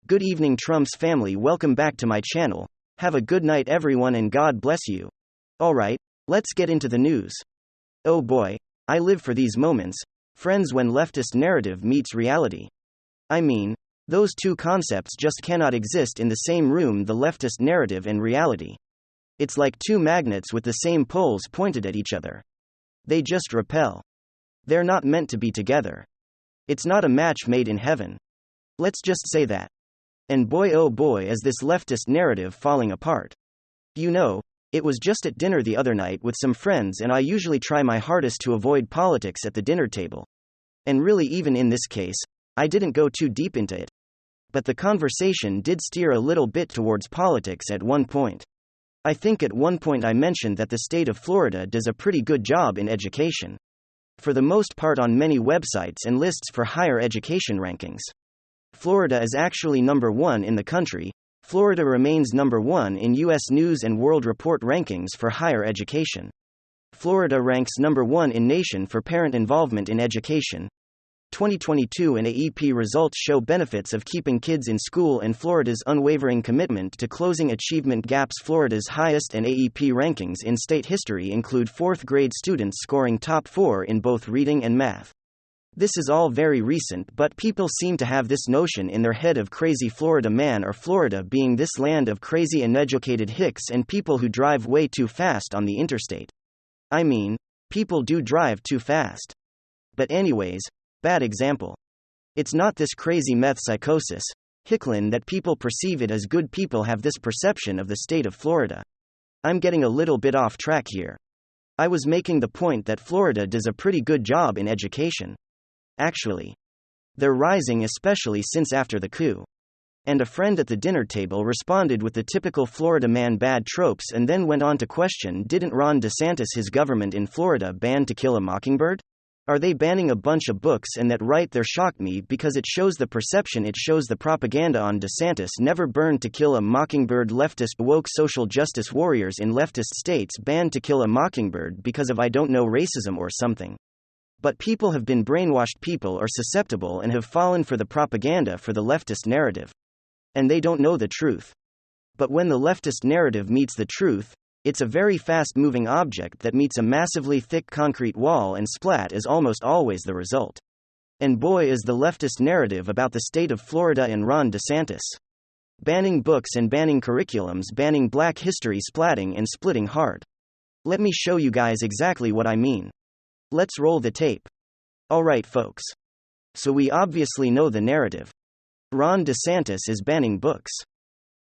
Good evening, Trump's family. Welcome back to my channel. Have a good night, everyone, and God bless you. Alright, let's get into the news. Oh boy, I live for these moments, friends, when leftist narrative meets reality. I mean, those two concepts just cannot exist in the same room, the leftist narrative and reality. It's like two magnets with the same poles pointed at each other. They just repel. They're not meant to be together. It's not a match made in heaven. Let's just say that. And boy oh boy is this leftist narrative falling apart. You know, it was just at dinner the other night with some friends, and I usually try my hardest to avoid politics at the dinner table. And really, even in this case, I didn't go too deep into it. But the conversation did steer a little bit towards politics at one point. I think at one point I mentioned that the state of Florida does a pretty good job in education. For the most part, on many websites and lists for higher education rankings. Florida is actually number 1 in the country. Florida remains number 1 in U.S. News and World Report rankings for higher education. Florida ranks number 1 in nation for parent involvement in education. 2022 and AEP results show benefits of keeping kids in school and Florida's unwavering commitment to closing achievement gaps. Florida's highest and AEP rankings in state history include 4th grade students scoring top 4 in both reading and math. This is all very recent, but people seem to have this notion in their head of crazy Florida man, or Florida being this land of crazy uneducated hicks and people who drive way too fast on the interstate. I mean, people do drive too fast. But anyways, bad example. It's not this crazy meth psychosis, Hicklin, that people perceive it as. Good people have this perception of the state of Florida. I'm getting a little bit off track here. I was making the point that Florida does a pretty good job in education. Actually, they're rising, especially since after the coup. And a friend at the dinner table responded with the typical Florida man bad tropes and then went on to question, didn't Ron DeSantis, his government in Florida, ban To Kill a Mockingbird? Are they banning a bunch of books? And that right there shocked me, because it shows the perception, it shows the propaganda on DeSantis. Never burned To Kill a Mockingbird. Leftist woke social justice warriors in leftist states banned To Kill a Mockingbird because of, I don't know, racism or something. But people have been brainwashed, people are susceptible and have fallen for the propaganda, for the leftist narrative. And they don't know the truth. But when the leftist narrative meets the truth, it's a very fast-moving object that meets a massively thick concrete wall, and splat is almost always the result. And boy is the leftist narrative about the state of Florida and Ron DeSantis. Banning books and banning curriculums, banning Black history, splatting and splitting hard. Let me show you guys exactly what I mean. Let's roll the tape. Alright folks. So we obviously know the narrative. Ron DeSantis is banning books.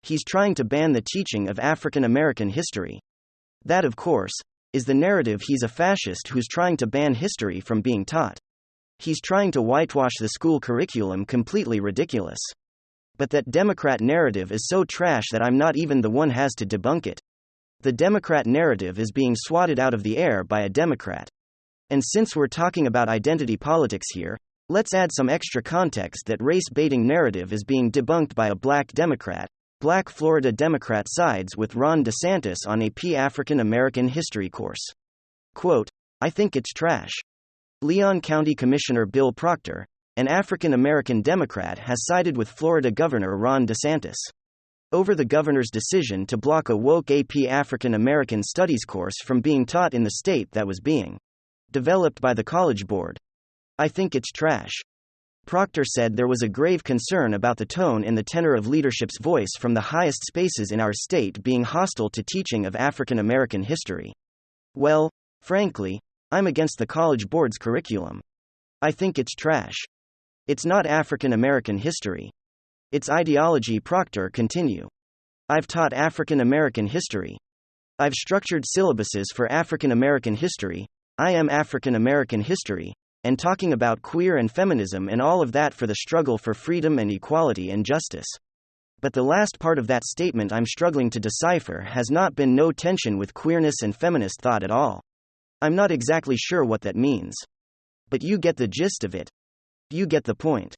He's trying to ban the teaching of African American history. That, of course, is the narrative. He's a fascist who's trying to ban history from being taught. He's trying to whitewash the school curriculum. Completely ridiculous. But that Democrat narrative is so trash that I'm not even the one has to debunk it. The Democrat narrative is being swatted out of the air by a Democrat. And since we're talking about identity politics here, let's add some extra context that race-baiting narrative is being debunked by a Black Democrat. Black Florida Democrat sides with Ron DeSantis on AP African American History course. Quote, I think it's trash. Leon County Commissioner Bill Proctor, an African American Democrat, has sided with Florida Governor Ron DeSantis over the governor's decision to block a woke AP African American Studies course from being taught in the state that was being developed by the College Board. I think it's trash. Proctor said there was a grave concern about the tone and the tenor of leadership's voice from the highest spaces in our state being hostile to teaching of African American history. Well, frankly, I'm against the College Board's curriculum. I think it's trash. It's not African American history. It's ideology. Proctor continue. I've taught African American history. I've structured syllabuses for African American history. I am African American history, and talking about queer and feminism and all of that for the struggle for freedom and equality and justice. But the last part of that statement I'm struggling to decipher. Has not been no tension with queerness and feminist thought at all. I'm not exactly sure what that means. But you get the gist of it. You get the point.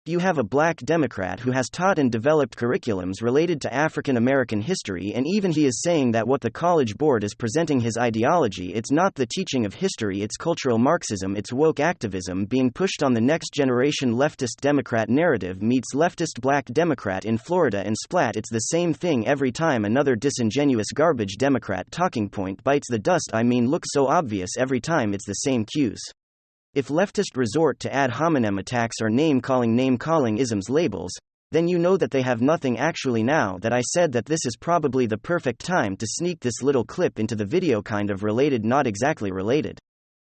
You have a black Democrat who has taught and developed curriculums related to African American history, and even he is saying that what the College Board is presenting his ideology, it's not the teaching of history, it's cultural Marxism, it's woke activism being pushed on the next generation. Leftist Democrat narrative meets leftist black Democrat in Florida and splat, it's the same thing every time. Another disingenuous garbage Democrat talking point bites the dust. I mean, look so obvious every time, it's the same cues. If leftists resort to ad hominem attacks or name-calling isms labels, then you know that they have nothing. Actually, now that I said that, this is probably the perfect time to sneak this little clip into the video, kind of related, not exactly related.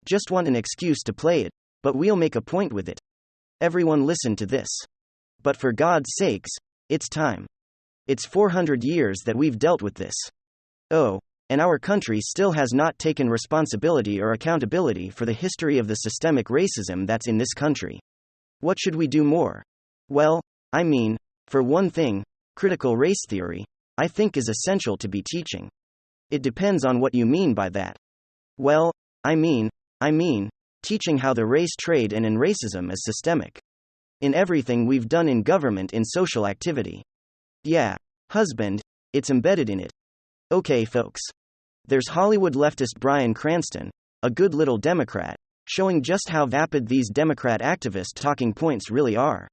Just want an excuse to play it, but we'll make a point with it. Everyone listen to this. But for God's sakes, it's time. It's 400 years that we've dealt with this. Oh. And our country still has not taken responsibility or accountability for the history of the systemic racism that's in this country. What should we do more? Well, I mean, for one thing, critical race theory, I think, is essential to be teaching. It depends on what you mean by that. Well, I mean, teaching how the race trade and in racism is systemic. In everything we've done in government, in social activity. Yeah, husband, it's embedded in it. Okay, folks. There's Hollywood leftist Bryan Cranston, a good little Democrat, showing just how vapid these Democrat activist talking points really are.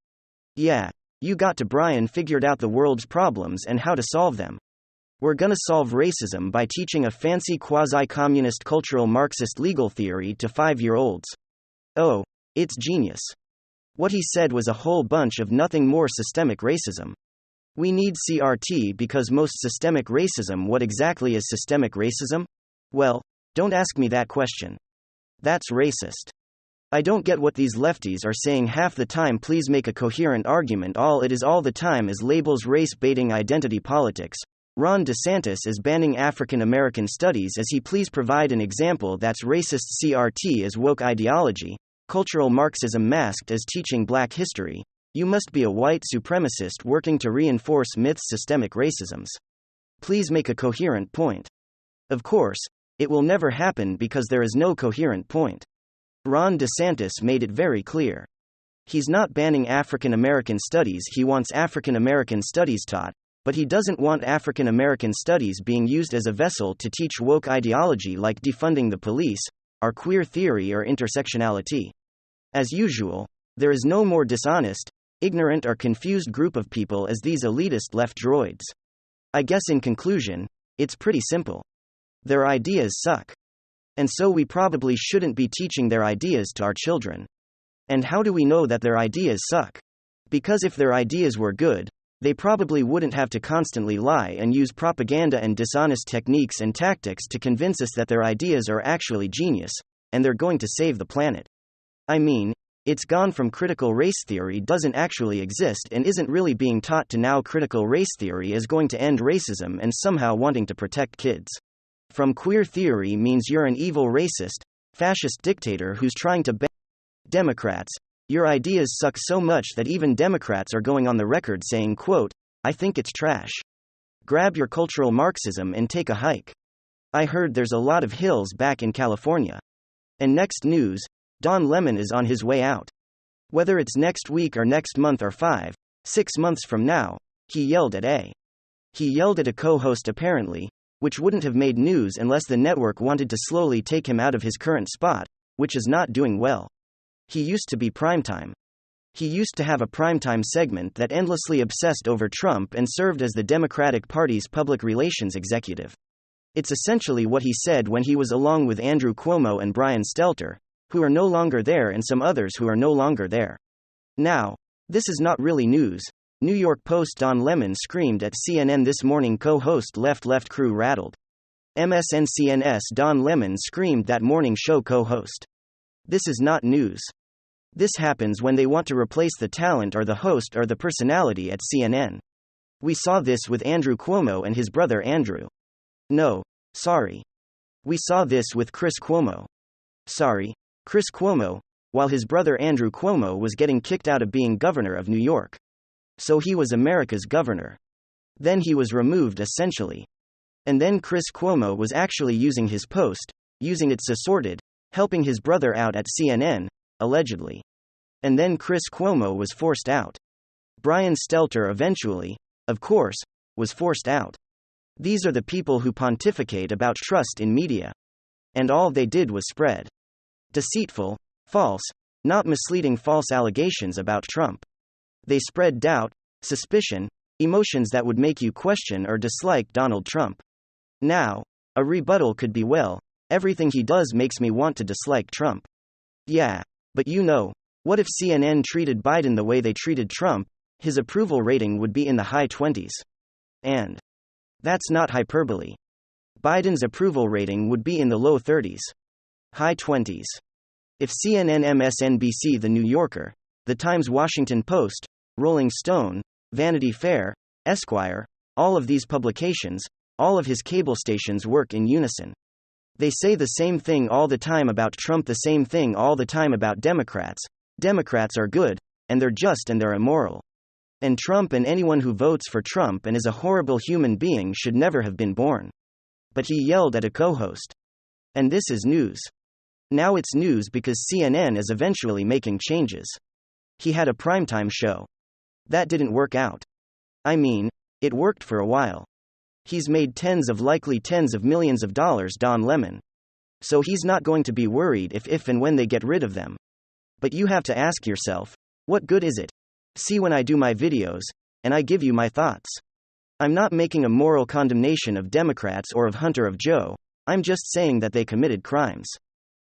Yeah, you got to. Bryan figured out the world's problems and how to solve them. We're gonna solve racism by teaching a fancy quasi-communist cultural Marxist legal theory to 5-year-olds. Oh, it's genius. What he said was a whole bunch of nothing more. Systemic racism. We need CRT because most systemic racism. What exactly is systemic racism? Well, don't ask me that question. That's racist. I don't get what these lefties are saying half the time. Please make a coherent argument. All it is all the time is labels, race baiting, identity politics. Ron DeSantis is banning African American studies. As he please provide an example that's racist? CRT is woke ideology, cultural Marxism masked as teaching black history. You must be a white supremacist working to reinforce myths, systemic racisms. Please make a coherent point. Of course, it will never happen because there is no coherent point. Ron DeSantis made it very clear. He's not banning African American studies, he wants African American studies taught, but he doesn't want African American studies being used as a vessel to teach woke ideology like defunding the police, or queer theory, or intersectionality. As usual, there is no more dishonest, ignorant, or confused group of people as these elitist left droids. I guess in conclusion, it's pretty simple. Their ideas suck. And so we probably shouldn't be teaching their ideas to our children. And how do we know that their ideas suck? Because if their ideas were good, they probably wouldn't have to constantly lie and use propaganda and dishonest techniques and tactics to convince us that their ideas are actually genius, and they're going to save the planet. I mean, it's gone from critical race theory doesn't actually exist and isn't really being taught to now critical race theory is going to end racism and somehow wanting to protect kids. From queer theory means you're an evil racist, fascist dictator who's trying to ban Democrats. Your ideas suck so much that even Democrats are going on the record saying, quote, I think it's trash. Grab your cultural Marxism and take a hike. I heard there's a lot of hills back in California. And next news, Don Lemon is on his way out. Whether it's next week or next month or 5, 6 months from now, he yelled at a co-host apparently, which wouldn't have made news unless the network wanted to slowly take him out of his current spot, which is not doing well. He used to be primetime. He used to have a primetime segment that endlessly obsessed over Trump and served as the Democratic Party's public relations executive. It's essentially what he said when he was along with Andrew Cuomo and Brian Stelter, who are no longer there, and some others who are no longer there. Now, this is not really news. New York Post Don Lemon screamed at CNN this morning. Co-host left crew rattled. MSNCNS Don Lemon screamed that morning show co-host. This is not news. This happens when they want to replace the talent or the host or the personality at CNN. We saw this with Andrew Cuomo and his brother Andrew. No, sorry. We saw this with Chris Cuomo. Sorry, Chris Cuomo, while his brother Andrew Cuomo was getting kicked out of being governor of New York. So he was America's governor. Then he was removed essentially. And then Chris Cuomo was actually using his post, using it so sorted, helping his brother out at CNN, allegedly. And then Chris Cuomo was forced out. Brian Stelter eventually, of course, was forced out. These are the people who pontificate about trust in media. And all they did was spread deceitful, false, not misleading false allegations about Trump. They spread doubt, suspicion, emotions that would make you question or dislike Donald Trump. Now, a rebuttal could be, well, everything he does makes me want to dislike Trump. Yeah, but what if CNN treated Biden the way they treated Trump? His approval rating would be in the high 20s. And that's not hyperbole. Biden's approval rating would be in the low 30s. High 20s. If CNN, MSNBC, The New Yorker, The Times, Washington Post, Rolling Stone, Vanity Fair, Esquire, all of these publications, all of his cable stations work in unison. They say the same thing all the time about Trump, the same thing all the time about Democrats. Democrats are good, and they're just, and they're immoral. And Trump and anyone who votes for Trump and is a horrible human being should never have been born. But he yelled at a co-host. And this is news. Now it's news because CNN is eventually making changes. He had a primetime show. That didn't work out. I mean, it worked for a while. He's made likely tens of millions of dollars, Don Lemon. So he's not going to be worried if and when they get rid of them. But you have to ask yourself, what good is it? See, when I do my videos, and I give you my thoughts. I'm not making a moral condemnation of Democrats or of Hunter of Joe, I'm just saying that they committed crimes.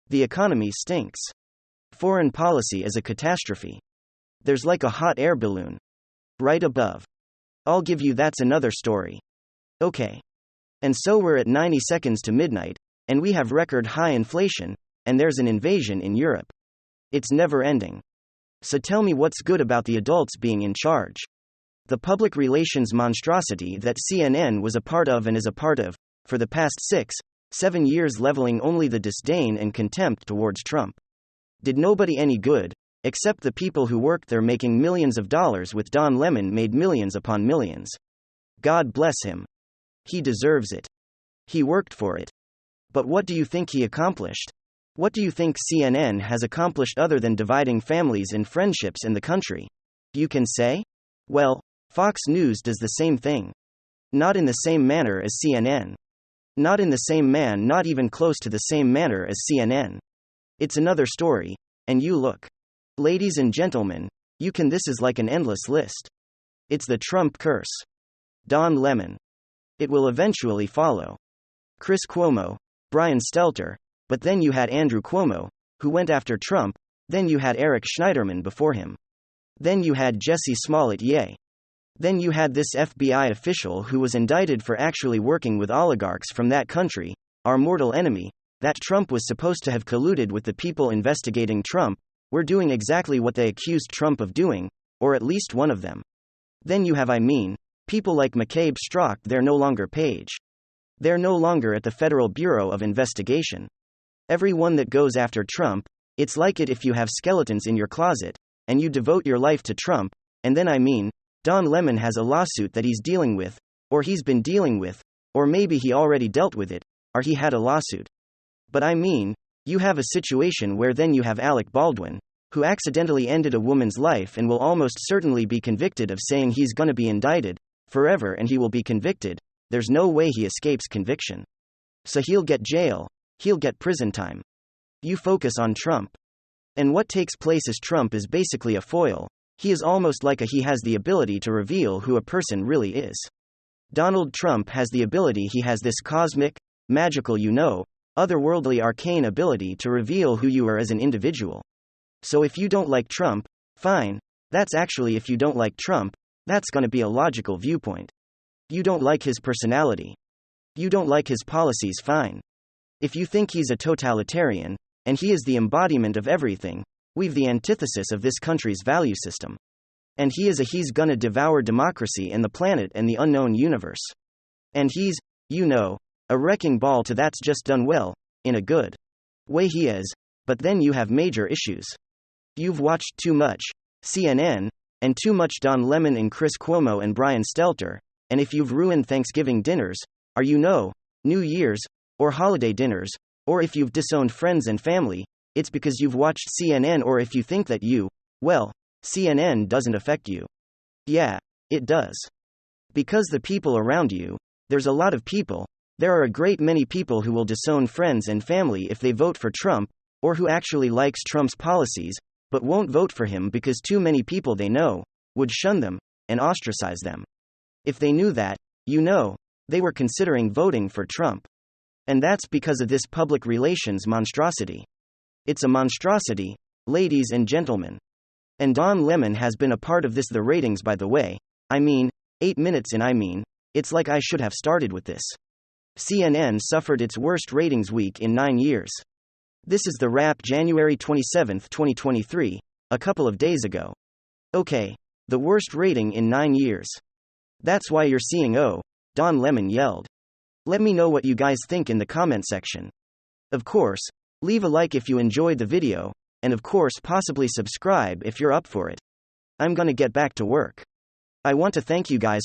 The economy stinks. Foreign policy is a catastrophe. There's like a hot air balloon. Right above. I'll give you that's another story. Okay. And so we're at 90 seconds to midnight, and we have record high inflation, and there's an invasion in Europe. It's never ending. So tell me what's good about the adults being in charge. The public relations monstrosity that CNN was a part of and is a part of, for the past 6-7 years, leveling only the disdain and contempt towards Trump. Did nobody any good, except the people who worked there making millions of dollars with Don Lemon made millions upon millions. God bless him. He deserves it. He worked for it. But what do you think he accomplished? What do you think CNN has accomplished other than dividing families and friendships in the country? You can say? Well, Fox News does the same thing. Not in the same manner as CNN. Not even close to the same manner as CNN. It's another story, and you look. Ladies and gentlemen, this is like an endless list. It's the Trump curse. Don Lemon. It will eventually follow. Chris Cuomo, Brian Stelter, but then you had Andrew Cuomo, who went after Trump, then you had Eric Schneiderman before him. Then you had Jesse Smollett, yay. Then you had this FBI official who was indicted for actually working with oligarchs from that country, our mortal enemy, that Trump was supposed to have colluded with the people investigating Trump, were doing exactly what they accused Trump of doing, or at least one of them. Then you have, people like McCabe Strzok, they're no longer Page. They're no longer at the Federal Bureau of Investigation. Everyone that goes after Trump, it's like it if you have skeletons in your closet, and you devote your life to Trump, and then Don Lemon has a lawsuit that he's dealing with, or he's been dealing with, or maybe he already dealt with it, or he had a lawsuit. But you have a situation where then you have Alec Baldwin, who accidentally ended a woman's life and will almost certainly be convicted of saying he's gonna be indicted forever, and he will be convicted. There's no way he escapes conviction. So he'll get jail. He'll get prison time. You focus on Trump. And what takes place is Trump is basically a foil. He is almost like he has the ability to reveal who a person really is. Donald Trump has the ability, he has this cosmic, magical, otherworldly, arcane ability to reveal who you are as an individual. So if you don't like Trump, fine. If you don't like Trump, that's gonna be a logical viewpoint. You don't like his personality. You don't like his policies, fine. If you think he's a totalitarian, and he is the embodiment of everything, we've the antithesis of this country's value system. And he's gonna devour democracy and the planet and the unknown universe. And he's, a wrecking ball to that's just done well, in a good way he is, but then you have major issues. You've watched too much CNN, and too much Don Lemon and Chris Cuomo and Brian Stelter, and if you've ruined Thanksgiving dinners, or New Year's, or holiday dinners, or if you've disowned friends and family, it's because you've watched CNN, or if you think that you Well, CNN doesn't affect you. Yeah, it does. Because the people around you, there's a lot of people, there are a great many people who will disown friends and family if they vote for Trump, or who actually likes Trump's policies, but won't vote for him because too many people they know would shun them and ostracize them. If they knew that, they were considering voting for Trump. And that's because of this public relations monstrosity. It's a monstrosity, ladies and gentlemen. And Don Lemon has been a part of this. The ratings, by the way, 8 minutes in, it's like I should have started with this. CNN suffered its worst ratings week in 9 years. This is the wrap, January 27, 2023, a couple of days ago. Okay, the worst rating in 9 years. That's why you're seeing Don Lemon yelled. Let me know what you guys think in the comment section. Of course, leave a like if you enjoyed the video, and of course possibly subscribe if you're up for it. I'm gonna get back to work. I want to thank you guys